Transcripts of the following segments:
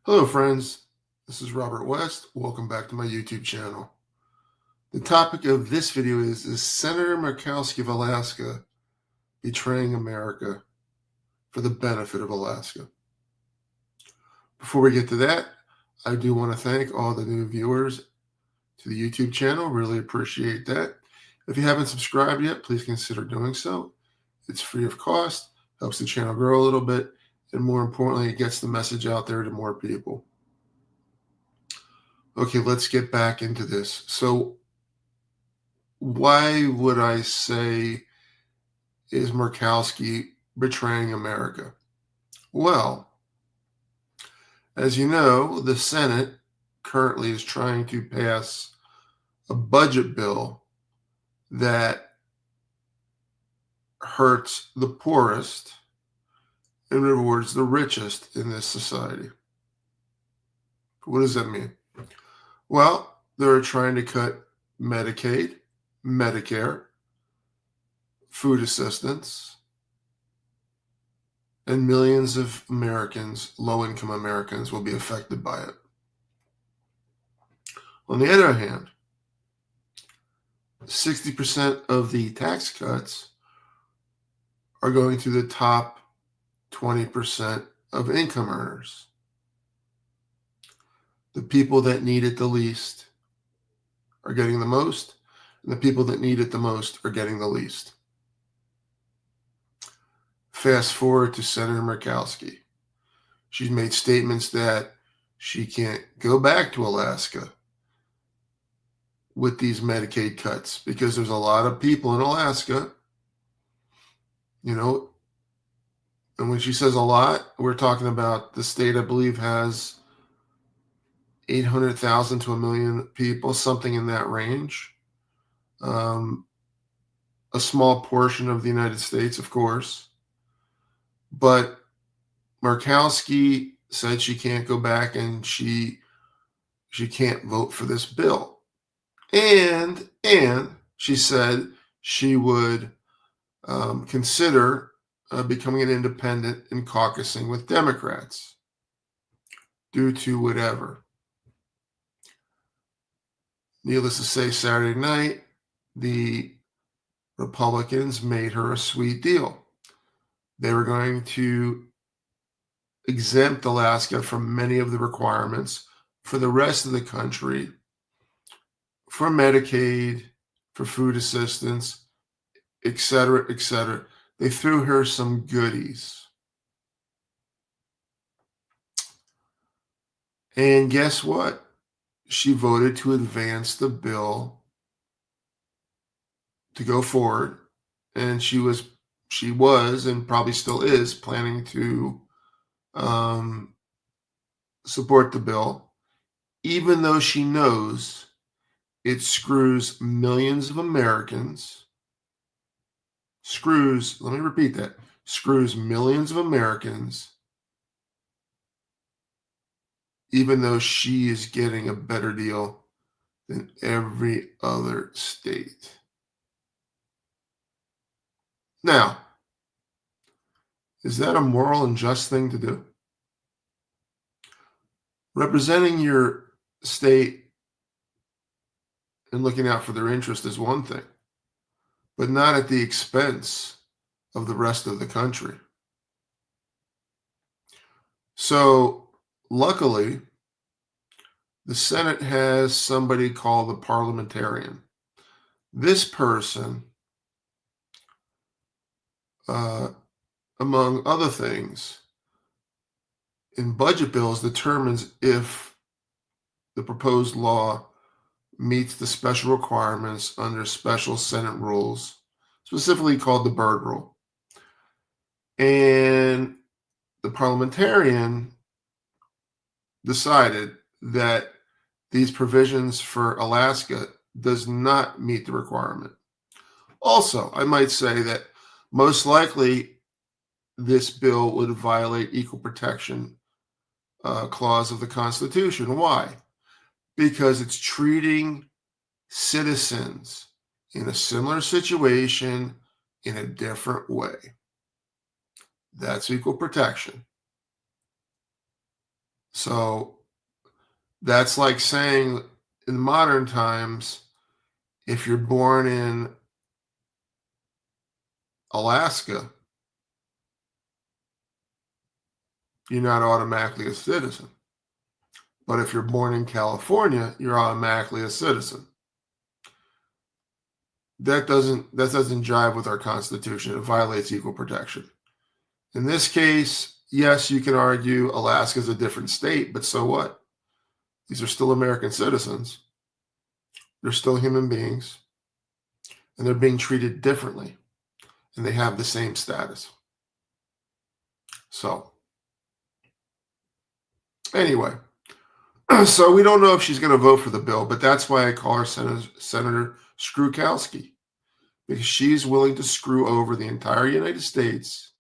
Hello, friends. This is Robert West. Welcome back to my YouTube channel. The topic of this video is Senator Murkowski of Alaska betraying America for the benefit of Alaska? Before we get to that, I do want to thank all the new viewers to the YouTube channel. Really appreciate that. If you haven't subscribed yet, please consider doing so. It's free of cost, helps the channel grow a little bit, and more importantly, it gets the message out there to more people. Okay, let's get back into this. So why would I say is Murkowski betraying America? Well, as you know, the Senate currently is trying to pass a budget bill that hurts the poorest and rewards the richest in this society. What does that mean? Well, they're trying to cut Medicaid, Medicare, food assistance, and millions of Americans, low-income Americans, will be affected by it. On the other hand, 60% of the tax cuts are going to the top 20% of income earners. The people that need it the least are getting the most, and the people that need it the most are getting the least. Fast forward to Senator Murkowski. She's made statements that she can't go back to Alaska with these Medicaid cuts because there's a lot of people in Alaska, and when she says a lot, we're talking about the state, I believe, has 800,000 to 1 million people, something in that range. A small portion of the United States, of course. But Murkowski said she can't go back and she can't vote for this bill. And she said she would consider becoming an independent and caucusing with Democrats due to whatever. Needless to say, Saturday night, the Republicans made her a sweet deal. They were going to exempt Alaska from many of the requirements for the rest of the country, for Medicaid, for food assistance, et cetera, et cetera. They threw her some goodies. And guess what? She voted to advance the bill to go forward, and she was and probably still is planning to support the bill, even though she knows it screws millions of Americans. Let me repeat that, screws millions of Americans, even though she is getting a better deal than every other state. Now, is that a moral and just thing to do? Representing your state and looking out for their interest is one thing, but not at the expense of the rest of the country. So, luckily, the Senate has somebody called the parliamentarian. This person, among other things, in budget bills determines if the proposed law meets the special requirements under special Senate rules, specifically called the Byrd Rule. And the parliamentarian decided that these provisions for Alaska does not meet the requirement. Also, I might say that most likely this bill would violate equal protection clause of the Constitution. Why? Because it's treating citizens in a similar situation in a different way. That's equal protection. So that's like saying in modern times, if you're born in Alaska, you're not automatically a citizen. But if you're born in California, you're automatically a citizen. That doesn't jive with our Constitution. It violates equal protection. In this case, yes, you can argue Alaska is a different state, but so what? These are still American citizens. They're still human beings, and they're being treated differently, and they have the same status. So, anyway, so we don't know if she's going to vote for the bill, but that's why I call her Senator Screwkowski, because she's willing to screw over the entire United States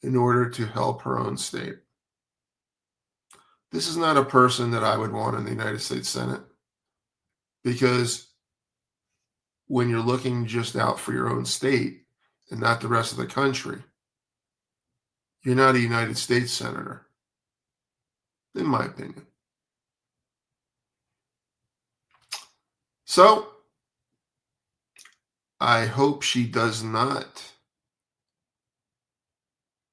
in order to help her own state. This is not a person that I would want in the United States Senate, because when you're looking just out for your own state and not the rest of the country, you're not a United States senator, in my opinion. So I hope she does not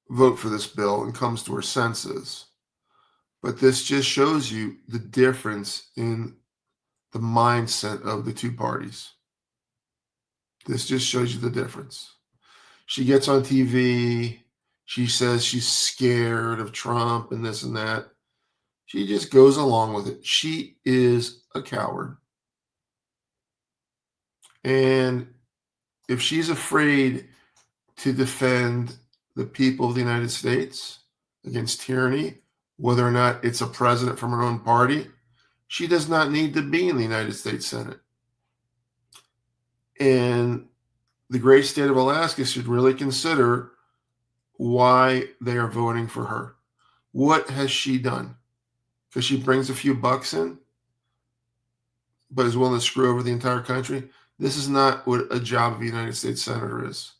vote for this bill and comes to her senses. But this just shows you the difference in the mindset of the two parties. This just shows you the difference. She gets on TV. She says she's scared of Trump and this and that. She just goes along with it. She is a coward. And if she's afraid to defend the people of the United States against tyranny, whether or not it's a president from her own party, she does not need to be in the United States Senate. And the great state of Alaska should really consider why they are voting for her. What has she done? Because she brings a few bucks in, but is willing to screw over the entire country. This is not what a job of a United States Senator is.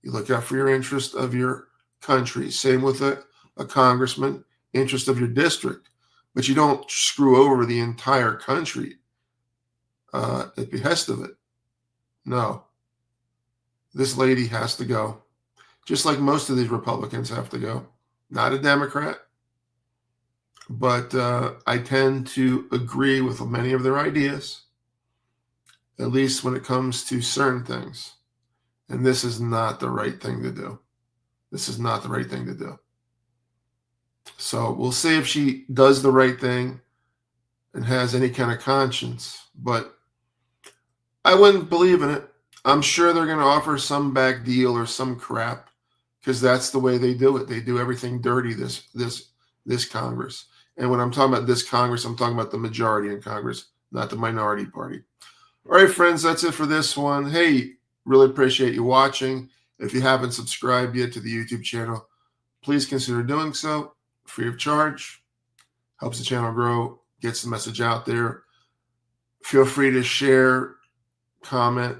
You look out for your interest of your country. Same with a congressman, interest of your district. But you don't screw over the entire country at the behest of it. No. This lady has to go. Just like most of these Republicans have to go. Not a Democrat. But I tend to agree with many of their ideas, at least when it comes to certain things. And this is not the right thing to do. This is not the right thing to do. So we'll see if she does the right thing and has any kind of conscience. But I wouldn't believe in it. I'm sure they're going to offer some back deal or some crap, because that's the way they do it. They do everything dirty, this Congress. And when I'm talking about this Congress, I'm talking about the majority in Congress, not the minority party. All right, friends, that's it for this one. Hey, really appreciate you watching. If you haven't subscribed yet to the YouTube channel, please consider doing so, free of charge. Helps the channel grow, gets the message out there. Feel free to share, comment,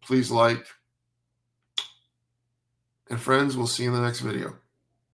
please like. And friends, we'll see you in the next video.